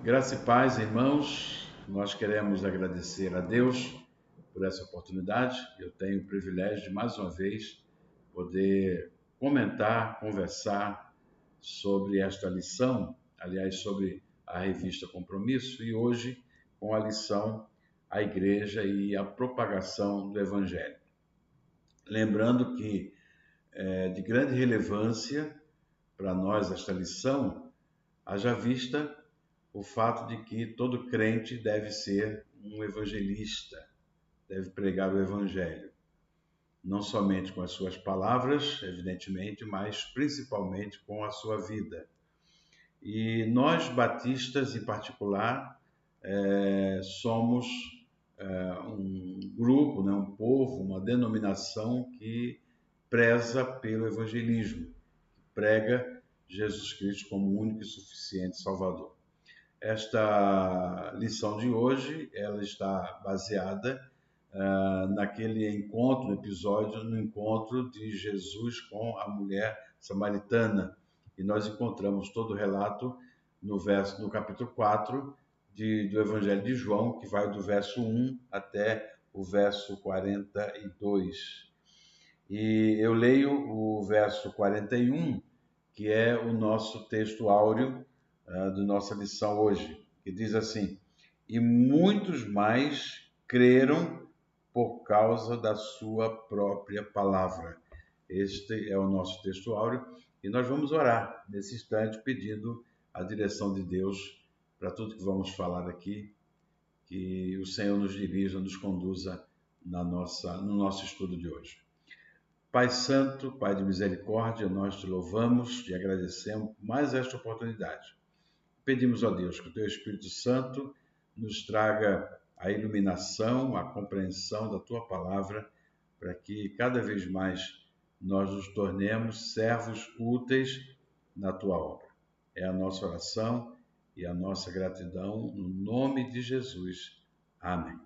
Graça e paz, irmãos. Nós queremos agradecer a Deus por essa oportunidade. Eu tenho o privilégio de, mais uma vez, poder comentar, conversar sobre esta lição, aliás, sobre a revista Compromisso, e hoje com a lição A Igreja e a Propagação do Evangelho. Lembrando que é de grande relevância para nós esta lição, haja vista o fato de que todo crente deve ser um evangelista, deve pregar o evangelho, não somente com as suas palavras, evidentemente, mas principalmente com a sua vida. E nós, batistas em particular, somos um grupo, um povo, uma denominação que preza pelo evangelismo, que prega Jesus Cristo como o único e suficiente Salvador. Esta lição de hoje, ela está baseada naquele encontro, no encontro de Jesus com a mulher samaritana. E nós encontramos todo o relato no capítulo 4 do Evangelho de João, que vai do verso 1 até o verso 42. E eu leio o verso 41, que é o nosso texto áureo da nossa lição hoje, que diz assim: e muitos mais creram por causa da sua própria palavra. Este é o nosso texto áureo e nós vamos orar nesse instante pedindo a direção de Deus para tudo que vamos falar aqui, que o Senhor nos dirija, nos conduza no nosso estudo de hoje. Pai Santo, Pai de misericórdia, nós te louvamos, te agradecemos por mais esta oportunidade. Pedimos a Deus que o Teu Espírito Santo nos traga a iluminação, a compreensão da Tua Palavra, para que cada vez mais nós nos tornemos servos úteis na Tua obra. É a nossa oração e a nossa gratidão no nome de Jesus. Amém.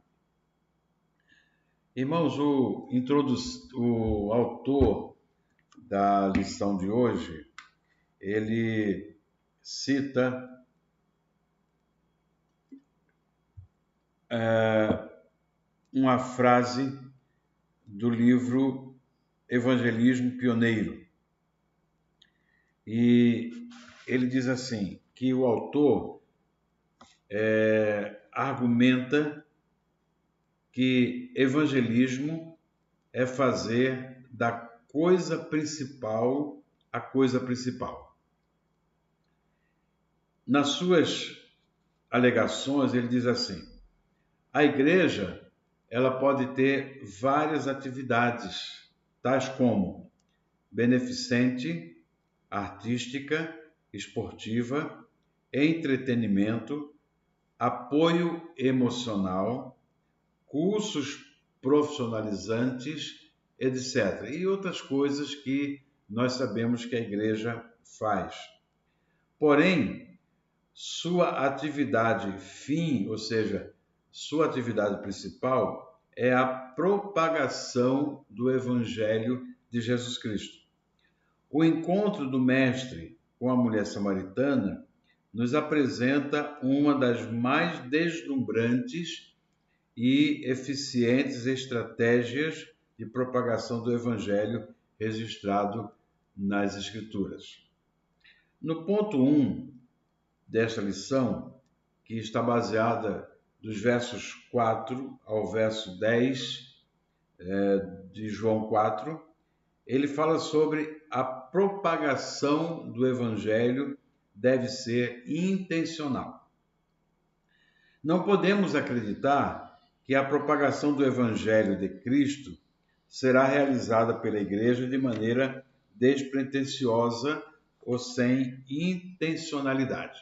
Irmãos, o autor da lição de hoje, ele cita uma frase do livro Evangelismo Pioneiro. E ele diz assim, que o autor argumenta que evangelismo é fazer da coisa principal a coisa principal. Nas suas alegações, ele diz assim: a igreja, ela pode ter várias atividades, tais como beneficente, artística, esportiva, entretenimento, apoio emocional, cursos profissionalizantes, etc. E outras coisas que nós sabemos que a igreja faz. Porém, sua atividade fim, ou seja, sua atividade principal é a propagação do Evangelho de Jesus Cristo. O encontro do Mestre com a mulher samaritana nos apresenta uma das mais deslumbrantes e eficientes estratégias de propagação do Evangelho registrado nas Escrituras. No ponto 1 desta lição, que está baseada dos versos 4 ao verso 10 de João 4, ele fala sobre a propagação do Evangelho deve ser intencional. Não podemos acreditar que a propagação do Evangelho de Cristo será realizada pela Igreja de maneira despretensiosa ou sem intencionalidade.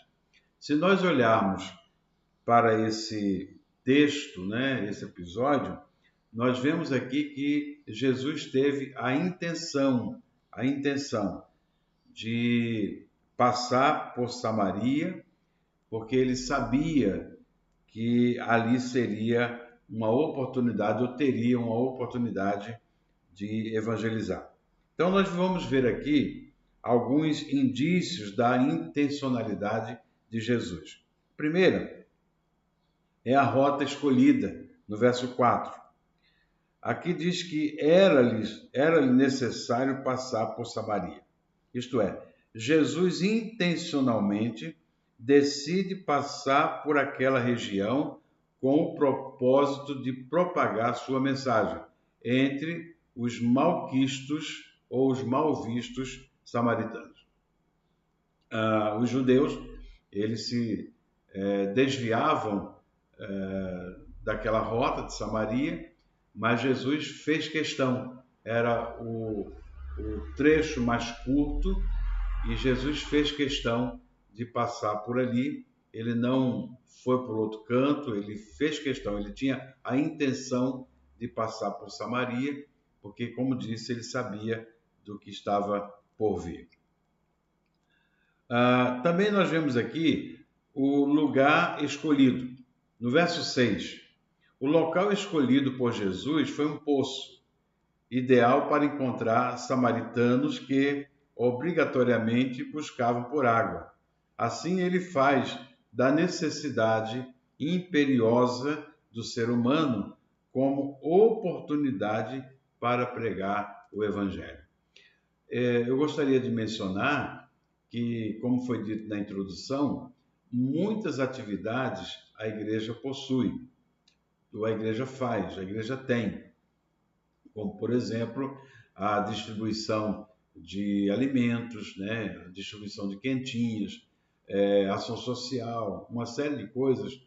Se nós olharmos para esse texto, esse episódio, nós vemos aqui que Jesus teve a intenção de passar por Samaria, porque ele sabia que ali seria uma oportunidade, ou teria uma oportunidade de evangelizar. Então nós vamos ver aqui alguns indícios da intencionalidade de Jesus. primeira é a rota escolhida, no verso 4. Aqui diz que era-lhe necessário passar por Samaria. Isto é, Jesus intencionalmente decide passar por aquela região com o propósito de propagar sua mensagem entre os malquistos ou os mal vistos samaritanos. Os judeus, eles se desviavam daquela rota de Samaria, mas Jesus fez questão, era o trecho mais curto, e Jesus fez questão de passar por ali. Ele não foi por outro canto, ele fez questão, ele tinha a intenção de passar por Samaria, porque, como disse, ele sabia do que estava por vir. Também nós vemos aqui o lugar escolhido. No verso 6, o local escolhido por Jesus foi um poço, ideal para encontrar samaritanos que obrigatoriamente buscavam por água. Assim, ele faz da necessidade imperiosa do ser humano como oportunidade para pregar o Evangelho. Eu gostaria de mencionar que, como foi dito na introdução, muitas atividades a igreja possui, ou a igreja faz, a igreja tem, como, por exemplo, a distribuição de alimentos, né? A distribuição de quentinhas, ação social, uma série de coisas.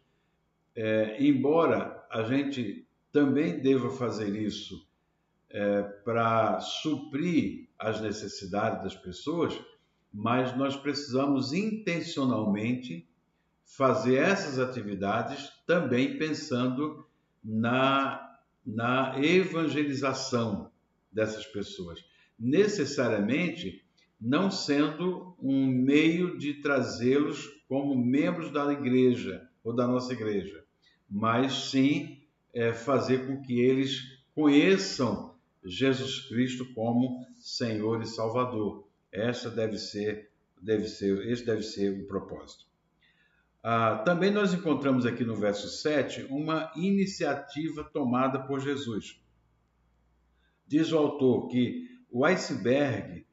Embora a gente também deva fazer isso para suprir as necessidades das pessoas, mas nós precisamos intencionalmente fazer essas atividades também pensando na evangelização dessas pessoas, necessariamente não sendo um meio de trazê-los como membros da igreja ou da nossa igreja, mas sim fazer com que eles conheçam Jesus Cristo como Senhor e Salvador. Esse deve ser o propósito. Também nós encontramos aqui no verso 7 uma iniciativa tomada por Jesus. Diz o autor que o iceberg,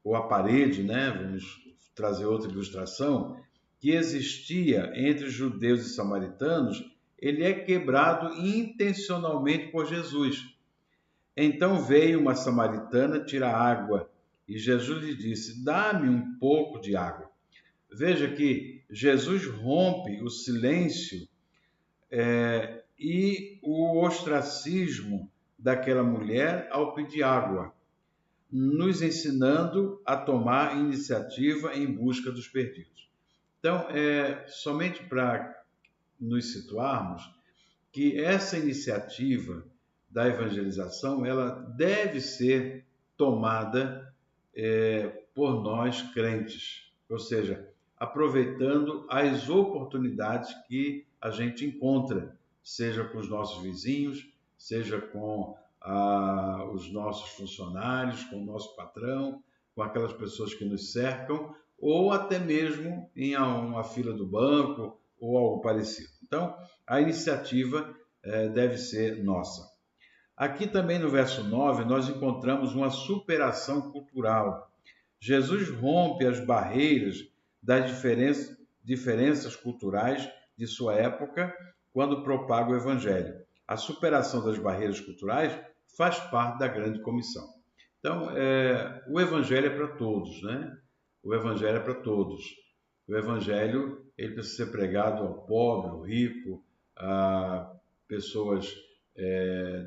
ou a parede, né, vamos trazer outra ilustração, que existia entre judeus e samaritanos, ele é quebrado intencionalmente por Jesus. Então veio uma samaritana tirar água, e Jesus lhe disse: dá-me um pouco de água. Veja que Jesus rompe o silêncio e o ostracismo daquela mulher ao pedir água, nos ensinando a tomar iniciativa em busca dos perdidos. Então, somente para nos situarmos que essa iniciativa da evangelização, ela deve ser tomada por nós crentes, ou seja, aproveitando as oportunidades que a gente encontra, seja com os nossos vizinhos, seja com os nossos funcionários, com o nosso patrão, com aquelas pessoas que nos cercam, ou até mesmo em uma fila do banco ou algo parecido. Então, a iniciativa deve ser nossa. Aqui também no verso 9, nós encontramos uma superação cultural. Jesus rompe as barreiras das diferenças culturais de sua época quando propaga o Evangelho. A superação das barreiras culturais faz parte da grande comissão. Então, o Evangelho é para todos, né? O Evangelho é para todos. O Evangelho ele precisa ser pregado ao pobre, ao rico, a pessoas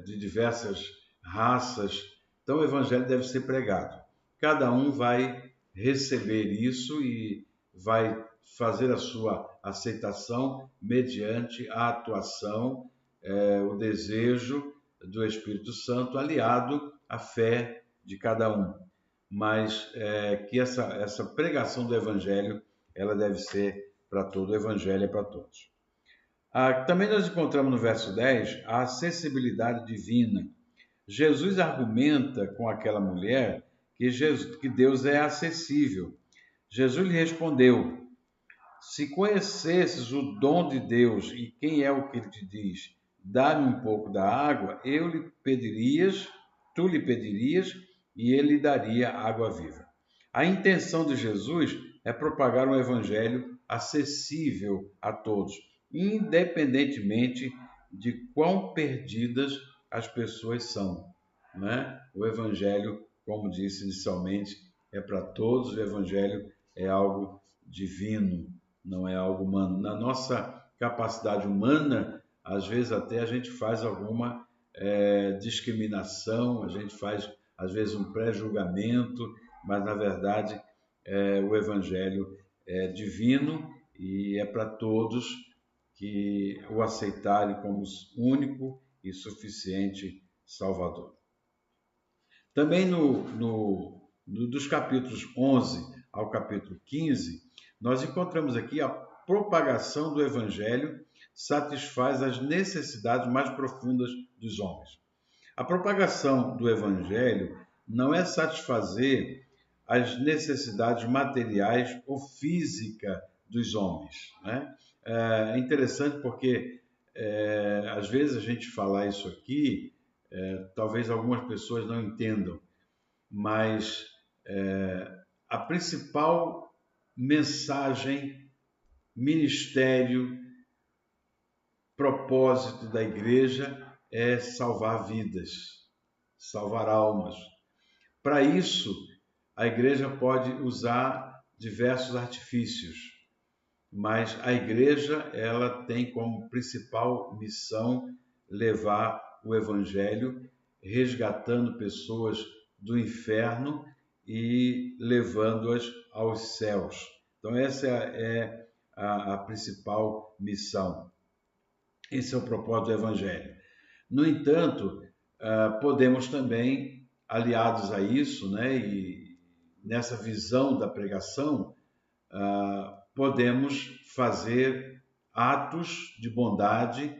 de diversas raças. Então, o Evangelho deve ser pregado. Cada um vai receber isso e vai fazer a sua aceitação mediante a atuação, o desejo do Espírito Santo, aliado à fé de cada um. Mas que essa pregação do Evangelho, ela deve ser para todo, o Evangelho é para todos. Também nós encontramos no verso 10 a acessibilidade divina. Jesus argumenta com aquela mulher que Deus é acessível. Jesus lhe respondeu: se conhecesses o dom de Deus e quem é o que ele te diz, dá-me um pouco da água, tu lhe pedirias e ele lhe daria água viva. A intenção de Jesus é propagar um evangelho acessível a todos, independentemente de quão perdidas as pessoas são, né? O evangelho, como disse inicialmente, é para todos, o evangelho é algo divino, não é algo humano. Na nossa capacidade humana, às vezes até a gente faz alguma discriminação, a gente faz às vezes um pré-julgamento, mas na verdade o evangelho é divino e é para todos que o aceitarem como único e suficiente Salvador. Também dos capítulos 11 ao capítulo 15, nós encontramos aqui a propagação do Evangelho satisfaz as necessidades mais profundas dos homens. A propagação do Evangelho não é satisfazer as necessidades materiais ou físicas dos homens, né? É interessante porque às vezes a gente falar isso aqui, talvez algumas pessoas não entendam, mas a principal mensagem, ministério, propósito da igreja é salvar vidas, salvar almas. Para isso, a igreja pode usar diversos artifícios, mas a igreja ela tem como principal missão levar o evangelho, resgatando pessoas do inferno e levando-as aos céus. Então essa é a principal missão. Esse é o propósito do evangelho. No entanto, podemos também, aliados a isso, né, e nessa visão da pregação, podemos fazer atos de bondade,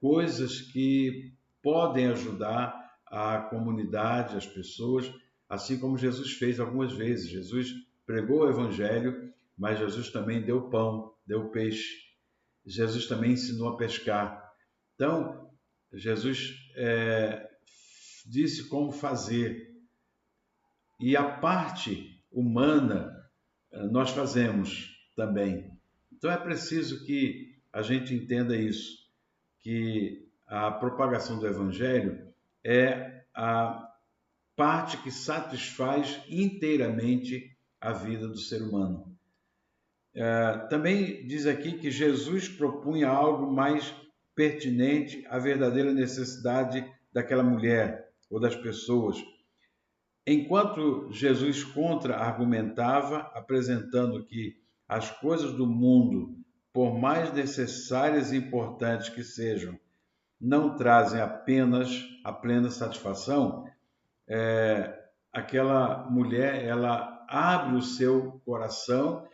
coisas que podem ajudar a comunidade, as pessoas, assim como Jesus fez algumas vezes. Jesus pregou o evangelho, mas Jesus também deu pão, deu peixe. Jesus também ensinou a pescar. Então, Jesus disse como fazer. E a parte humana nós fazemos também. Então é preciso que a gente entenda isso, que a propagação do Evangelho é a parte que satisfaz inteiramente a vida do ser humano. Também diz aqui que Jesus propunha algo mais pertinente à verdadeira necessidade daquela mulher ou das pessoas. Enquanto Jesus contra-argumentava, apresentando que as coisas do mundo, por mais necessárias e importantes que sejam, não trazem apenas a plena satisfação, aquela mulher ela abre o seu coração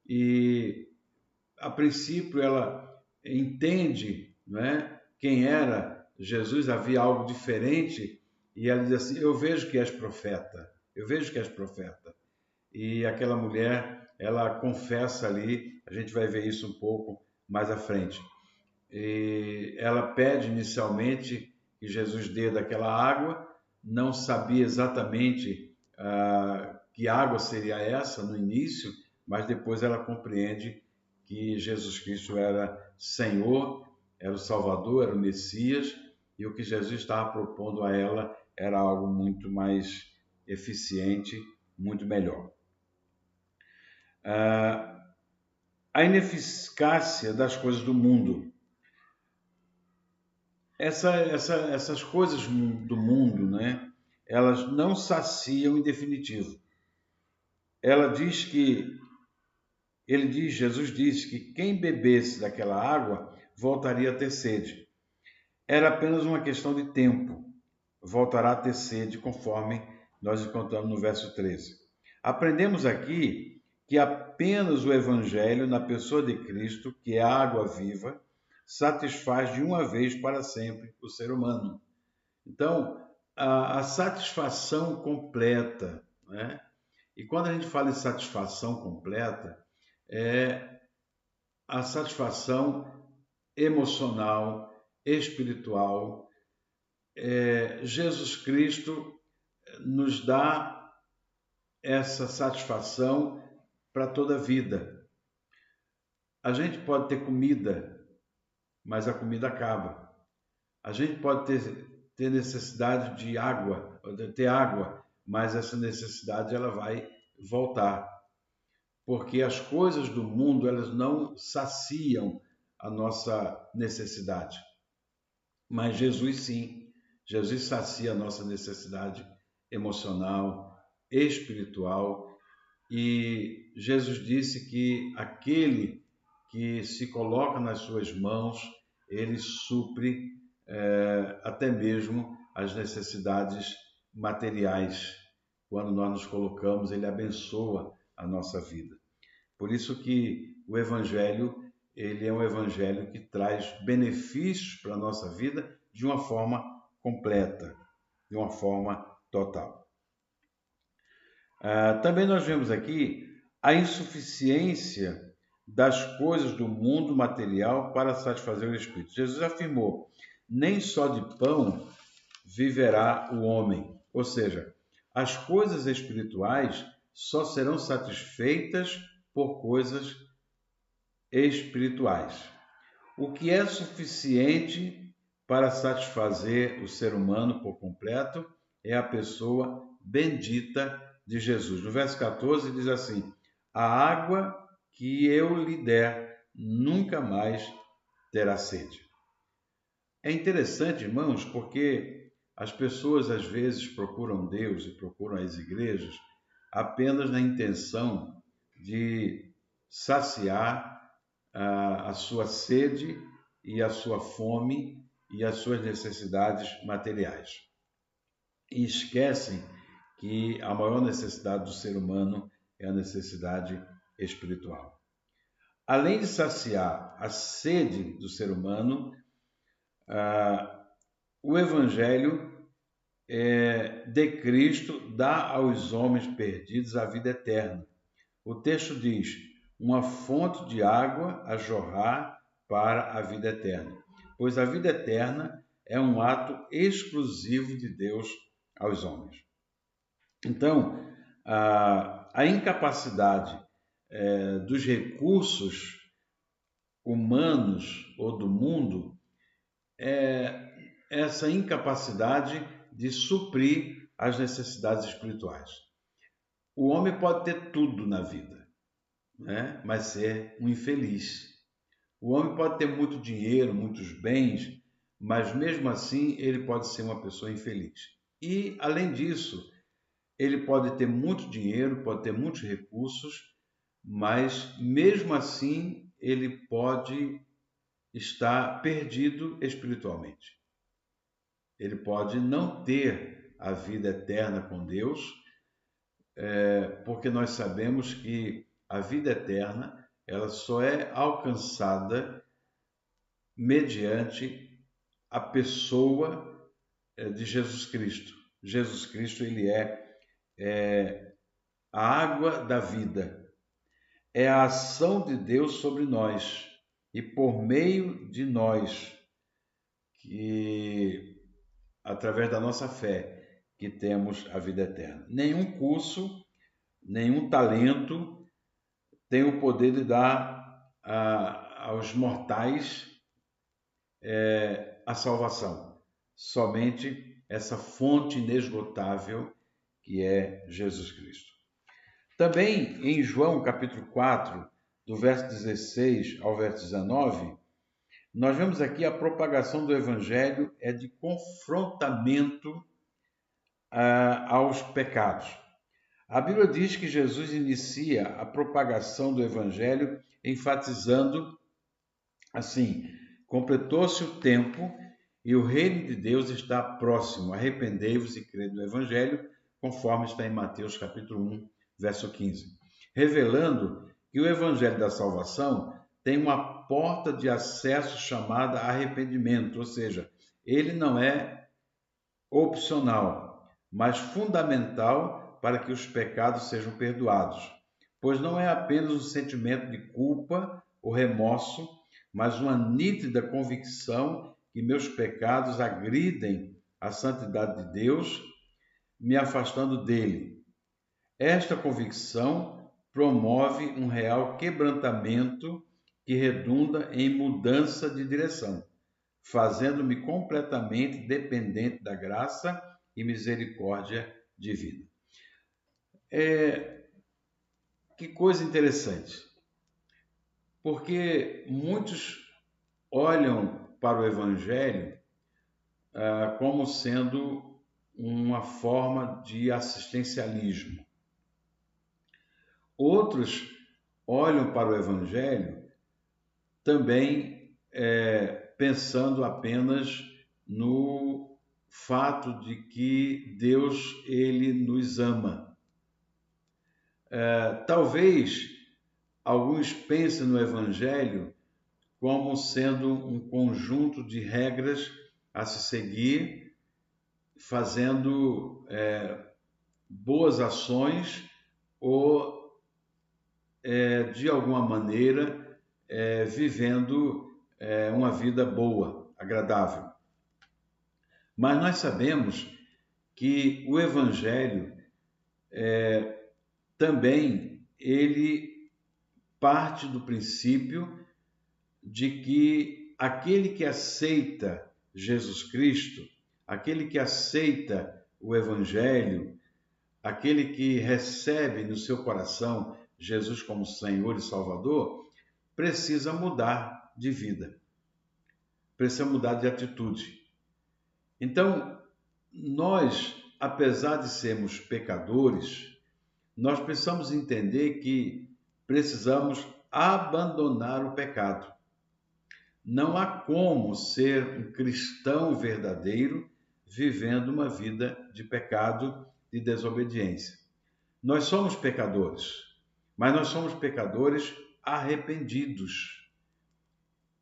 e, a princípio, ela entende, não é, quem era Jesus, havia algo diferente, e ela diz assim: eu vejo que és profeta, eu vejo que és profeta. E aquela mulher, ela confessa ali, a gente vai ver isso um pouco mais à frente. E ela pede inicialmente que Jesus dê daquela água, não sabia exatamente que água seria essa no início, mas depois ela compreende que Jesus Cristo era Senhor, era o Salvador, era o Messias, e o que Jesus estava propondo a ela era algo muito mais eficiente, muito melhor. A ineficácia das coisas do mundo. Essas coisas do mundo, né, elas não saciam em definitivo. Jesus disse que quem bebesse daquela água voltaria a ter sede. Era apenas uma questão de tempo. Voltará a ter sede, conforme nós encontramos no verso 13. Aprendemos aqui que apenas o Evangelho, na pessoa de Cristo, que é a água viva, satisfaz de uma vez para sempre o ser humano. Então, a satisfação completa, né? E quando a gente fala em satisfação completa, é a satisfação emocional, espiritual. Jesus Cristo nos dá essa satisfação para toda a vida. A gente pode ter comida, mas a comida acaba. A gente pode ter necessidade de água, ter água, mas essa necessidade ela vai voltar. Porque as coisas do mundo elas não saciam a nossa necessidade. Mas Jesus sim, Jesus sacia a nossa necessidade emocional, espiritual, e Jesus disse que aquele que se coloca nas suas mãos, ele supre até mesmo as necessidades materiais. Quando nós nos colocamos, ele abençoa a nossa vida. Por isso que o Evangelho, ele é um Evangelho que traz benefícios para a nossa vida de uma forma completa, de uma forma total. Também nós vemos aqui a insuficiência das coisas do mundo material para satisfazer o Espírito. Jesus afirmou, nem só de pão viverá o homem. Ou seja, as coisas espirituais só serão satisfeitas por coisas espirituais. O que é suficiente para satisfazer o ser humano por completo é a pessoa bendita de Jesus. No verso 14 diz assim, a água que eu lhe der nunca mais terá sede. É interessante, irmãos, porque as pessoas às vezes procuram Deus e procuram as igrejas apenas na intenção de saciar a sua sede e a sua fome e as suas necessidades materiais. E esquecem que a maior necessidade do ser humano é a necessidade espiritual. Além de saciar a sede do ser humano, o Evangelho de Cristo dá aos homens perdidos a vida eterna. O texto diz, uma fonte de água a jorrar para a vida eterna. Pois a vida eterna é um ato exclusivo de Deus aos homens. Então, a incapacidade dos recursos humanos ou do mundo é essa incapacidade de suprir as necessidades espirituais. O homem pode ter tudo na vida, né? Mas ser um infeliz. O homem pode ter muito dinheiro, muitos bens, mas mesmo assim ele pode ser uma pessoa infeliz. E, além disso, ele pode ter muito dinheiro, pode ter muitos recursos, mas mesmo assim ele pode estar perdido espiritualmente. Ele pode não ter a vida eterna com Deus, porque nós sabemos que a vida eterna ela só é alcançada mediante a pessoa de Jesus Cristo. Jesus Cristo ele é a água da vida, é a ação de Deus sobre nós e por meio de nós, que através da nossa fé, que temos a vida eterna. Nenhum curso, nenhum talento tem o poder de dar aos mortais a salvação. Somente essa fonte inesgotável que é Jesus Cristo. Também em João capítulo 4, do verso 16 ao verso 19, nós vemos aqui a propagação do Evangelho é de confrontamento aos pecados. A Bíblia diz que Jesus inicia a propagação do Evangelho enfatizando assim, completou-se o tempo e o reino de Deus está próximo, arrependei-vos e crede no Evangelho, conforme está em Mateus capítulo 1, verso 15, revelando que o Evangelho da salvação tem uma porta de acesso chamada arrependimento, ou seja, ele não é opcional, mas fundamental para que os pecados sejam perdoados. pois não é apenas um sentimento de culpa ou remorso, mas uma nítida convicção que meus pecados agridem a santidade de Deus, me afastando dele. Esta convicção promove um real quebrantamento que redunda em mudança de direção, fazendo-me completamente dependente da graça e misericórdia divina. Que coisa interessante, porque muitos olham para o Evangelho como sendo uma forma de assistencialismo. Outros olham para o Evangelho também pensando apenas no fato de que Deus ele nos ama. Talvez alguns pensem no Evangelho como sendo um conjunto de regras a se seguir, fazendo boas ações ou, de alguma maneira, vivendo uma vida boa, agradável. Mas nós sabemos que o Evangelho também ele parte do princípio de que aquele que aceita Jesus Cristo, aquele que aceita o Evangelho, aquele que recebe no seu coração Jesus como Senhor e Salvador, precisa mudar de vida, precisa mudar de atitude. Então, nós, apesar de sermos pecadores, nós precisamos entender que precisamos abandonar o pecado. Não há como ser um cristão verdadeiro vivendo uma vida de pecado e desobediência. Nós somos pecadores, mas nós somos pecadores arrependidos.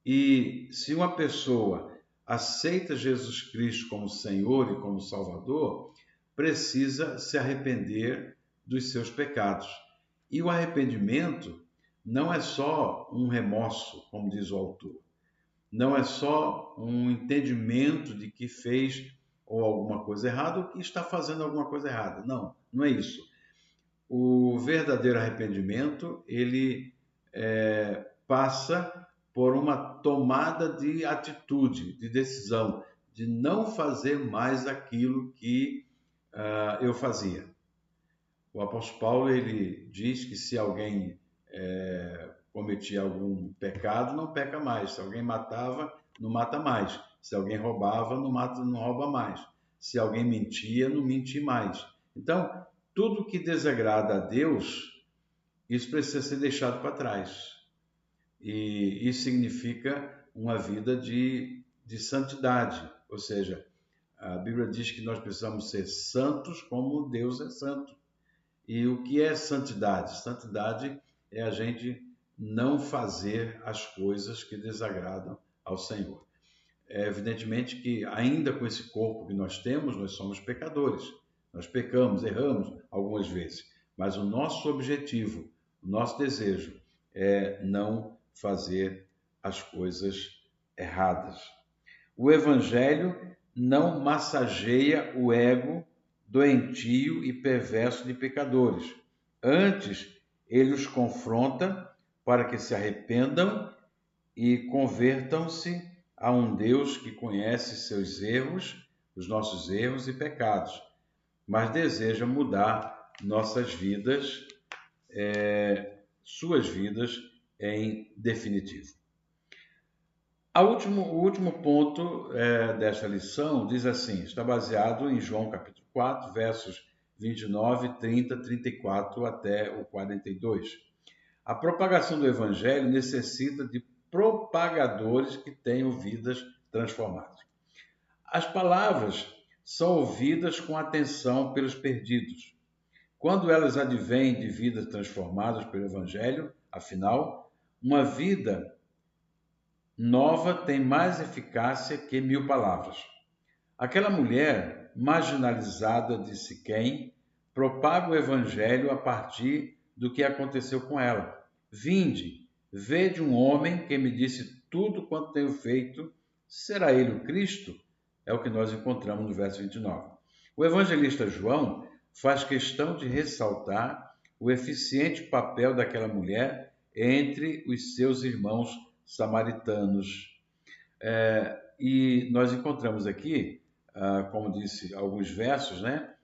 E se uma pessoa aceita Jesus Cristo como Senhor e como Salvador, precisa se arrepender dos seus pecados. E o arrependimento não é só um remorso, como diz o autor. Não é só um entendimento de que fez ou alguma coisa errada ou que está fazendo alguma coisa errada. Não, não é isso. O verdadeiro arrependimento, ele passa por uma tomada de atitude, de decisão, de não fazer mais aquilo que eu fazia. O apóstolo Paulo, ele diz que se alguém cometia algum pecado, não peca mais. Se alguém matava, não mata mais. Se alguém roubava, não rouba mais. Se alguém mentia, não mente mais. Então, tudo que desagrada a Deus, isso precisa ser deixado para trás. E isso significa uma vida de santidade. Ou seja, a Bíblia diz que nós precisamos ser santos como Deus é santo. E o que é santidade? Santidade é a gente não fazer as coisas que desagradam ao Senhor. É evidentemente que ainda com esse corpo que nós temos, nós somos pecadores. Nós pecamos, erramos algumas vezes. Mas o nosso objetivo, o nosso desejo é não fazer as coisas erradas. O Evangelho não massageia o ego doentio e perverso de pecadores. Antes, ele os confronta para que se arrependam e convertam-se a um Deus que conhece seus erros, os nossos erros e pecados, mas deseja mudar nossas vidas, suas vidas em definitivo. O último ponto desta lição diz assim, está baseado em João capítulo 4, versos 29, 30, 34 até o 42. A propagação do Evangelho necessita de propagadores que tenham vidas transformadas. As palavras são ouvidas com atenção pelos perdidos. Quando elas advêm de vidas transformadas pelo Evangelho, afinal, uma vida nova tem mais eficácia que 1000 palavras. Aquela mulher marginalizada de Siquém propaga o Evangelho a partir do que aconteceu com ela. Vinde, vede um homem que me disse tudo quanto tenho feito. Será ele o Cristo? É o que nós encontramos no verso 29. O evangelista João faz questão de ressaltar o eficiente papel daquela mulher entre os seus irmãos samaritanos. E nós encontramos aqui, como disse alguns versos, né?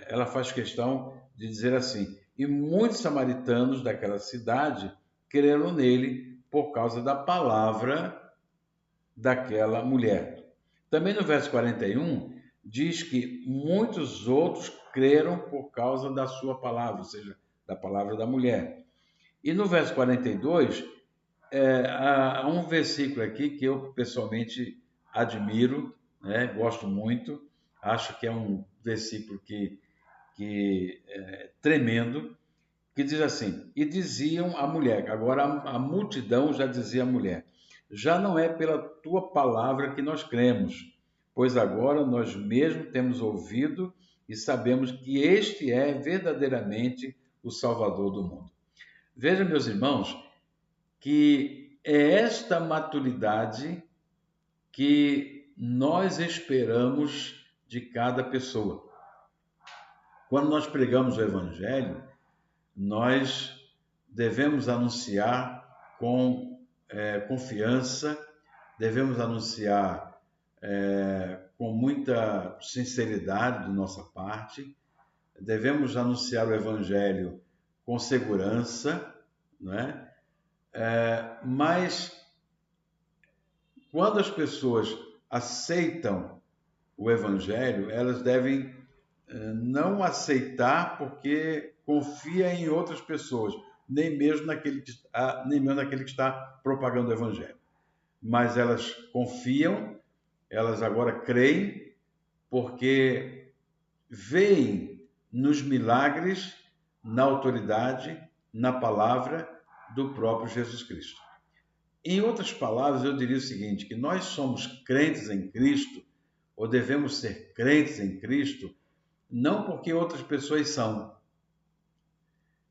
Ela faz questão de dizer assim: e muitos samaritanos daquela cidade creram nele por causa da palavra daquela mulher. Também no verso 41 diz que muitos outros creram por causa da sua palavra, ou seja, da palavra da mulher. E no verso 42, há um versículo aqui que eu pessoalmente admiro, né? Gosto muito, acho que é um versículo que é tremendo, que diz assim: e diziam à mulher, agora a multidão já dizia à mulher, já não é pela tua palavra que nós cremos, pois agora nós mesmos temos ouvido e sabemos que este é verdadeiramente o Salvador do mundo. Veja, meus irmãos, que é esta maturidade que nós esperamos de cada pessoa. Quando nós pregamos o Evangelho, nós devemos anunciar com confiança, devemos anunciar com muita sinceridade de nossa parte, devemos anunciar o Evangelho com segurança, não é? Mas quando as pessoas aceitam o Evangelho, elas devem não aceitar porque confia em outras pessoas, nem mesmo naquele que está propagando o Evangelho. Mas elas confiam, elas agora creem, porque veem nos milagres, na autoridade, na palavra do próprio Jesus Cristo. Em outras palavras, eu diria o seguinte, que nós somos crentes em Cristo, ou devemos ser crentes em Cristo, não porque outras pessoas são.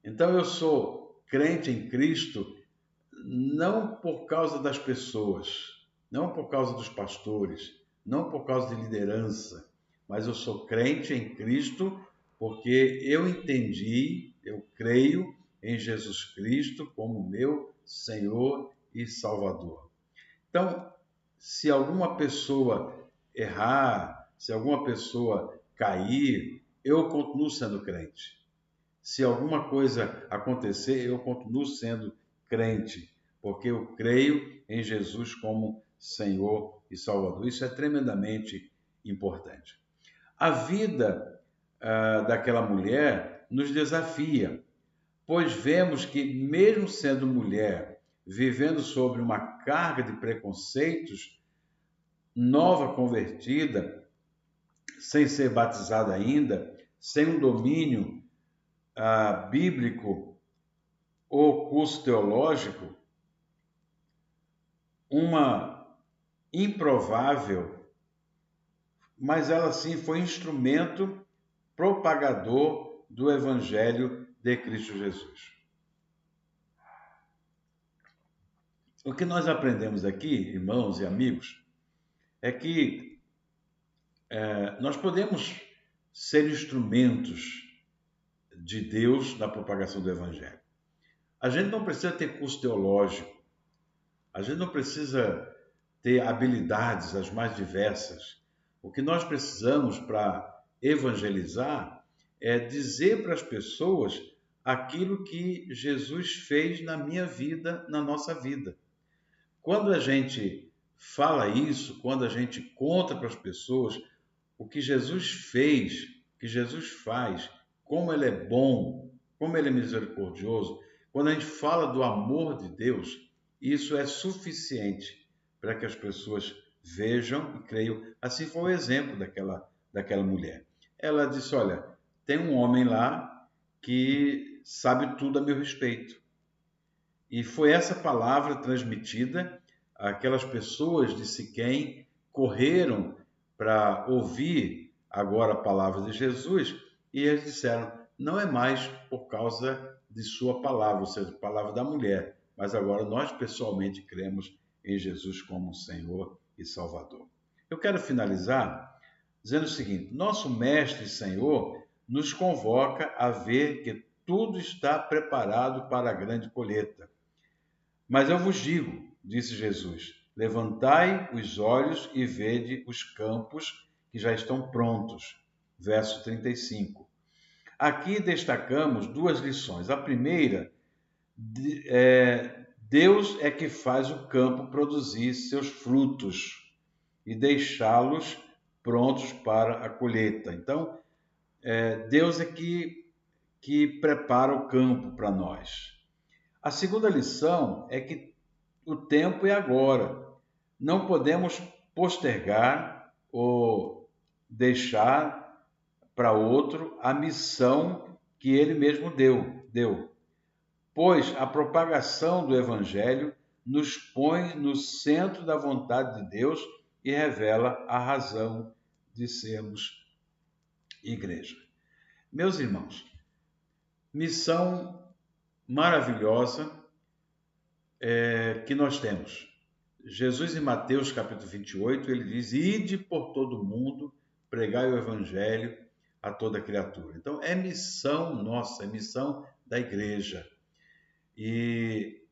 Então eu sou crente em Cristo não por causa das pessoas, não por causa dos pastores, não por causa de liderança, mas eu sou crente em Cristo porque eu entendi, eu creio em Jesus Cristo como meu Senhor e Salvador. Então, se alguma pessoa errar, se alguma pessoa cair, eu continuo sendo crente. Se alguma coisa acontecer, eu continuo sendo crente, porque eu creio em Jesus como Senhor e Salvador. Isso é tremendamente importante. A vida daquela mulher nos desafia, pois vemos que, mesmo sendo mulher, vivendo sobre uma carga de preconceitos, nova convertida, sem ser batizada ainda, sem um domínio bíblico ou curso teológico, uma improvável, mas ela sim foi instrumento propagador do Evangelho de Cristo Jesus. O que nós aprendemos aqui, irmãos e amigos, é que nós podemos ser instrumentos de Deus na propagação do Evangelho. A gente não precisa ter curso teológico, a gente não precisa ter habilidades as mais diversas. O que nós precisamos para evangelizar é dizer para as pessoas aquilo que Jesus fez na minha vida, na nossa vida. Quando a gente fala isso, quando a gente conta para as pessoas o que Jesus fez, o que Jesus faz, como ele é bom, como ele é misericordioso, quando a gente fala do amor de Deus, isso é suficiente para que as pessoas vejam e creiam. Assim foi o exemplo daquela mulher. Ela disse, olha, tem um homem lá que sabe tudo a meu respeito. E foi essa palavra transmitida, aquelas pessoas de Siquém correram para ouvir agora a palavra de Jesus e eles disseram, não é mais por causa de sua palavra, ou seja, palavra da mulher. Mas agora nós pessoalmente cremos em Jesus como Senhor e Salvador. Eu quero finalizar dizendo o seguinte: nosso Mestre e Senhor nos convoca a ver que tudo está preparado para a grande colheita. Mas eu vos digo, disse Jesus, levantai os olhos e vede os campos que já estão prontos. Verso 35. Aqui destacamos duas lições. A primeira, Deus é que faz o campo produzir seus frutos e deixá-los prontos para a colheita. Então, Deus é que prepara o campo para nós. A segunda lição é que o tempo é agora. Não podemos postergar ou deixar para outro a missão que ele mesmo deu. Pois a propagação do Evangelho nos põe no centro da vontade de Deus e revela a razão de sermos igreja. Meus irmãos, missão maravilhosa que nós temos. Jesus, em Mateus capítulo 28, ele diz: ide por todo o mundo, pregai o Evangelho a toda criatura. Então, é missão nossa, é missão da igreja. E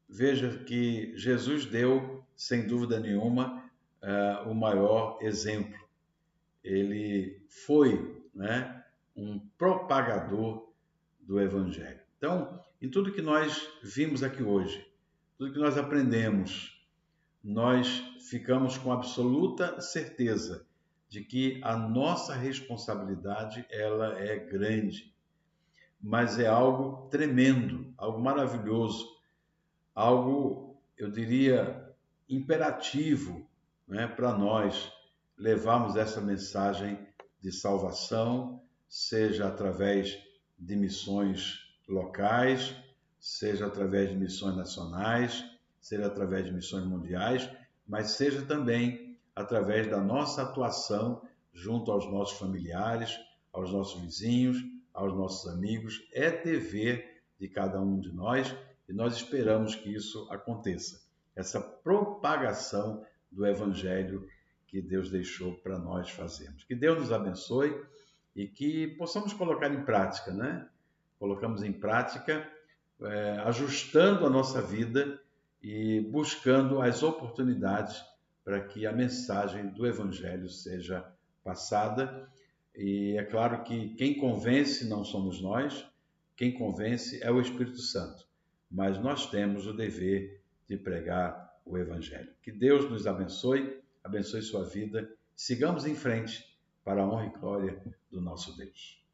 veja que Jesus deu, sem dúvida nenhuma, o maior exemplo. Ele foi, um propagador do Evangelho. Então, em tudo que nós vimos aqui hoje, tudo que nós aprendemos, nós ficamos com absoluta certeza de que a nossa responsabilidade ela é grande, mas é algo tremendo, algo maravilhoso, algo, eu diria, imperativo, para nós levarmos essa mensagem de salvação, seja através de missões locais, seja através de missões nacionais, seja através de missões mundiais, mas seja também através da nossa atuação junto aos nossos familiares, aos nossos vizinhos, aos nossos amigos. É dever de cada um de nós e nós esperamos que isso aconteça. Essa propagação do Evangelho que Deus deixou para nós fazermos. Que Deus nos abençoe e que possamos colocar em prática, Colocamos em prática, ajustando a nossa vida e buscando as oportunidades para que a mensagem do Evangelho seja passada. E é claro que quem convence não somos nós, quem convence é o Espírito Santo. Mas nós temos o dever de pregar o Evangelho. Que Deus nos abençoe sua vida. Sigamos em frente para a honra e glória do nosso Deus.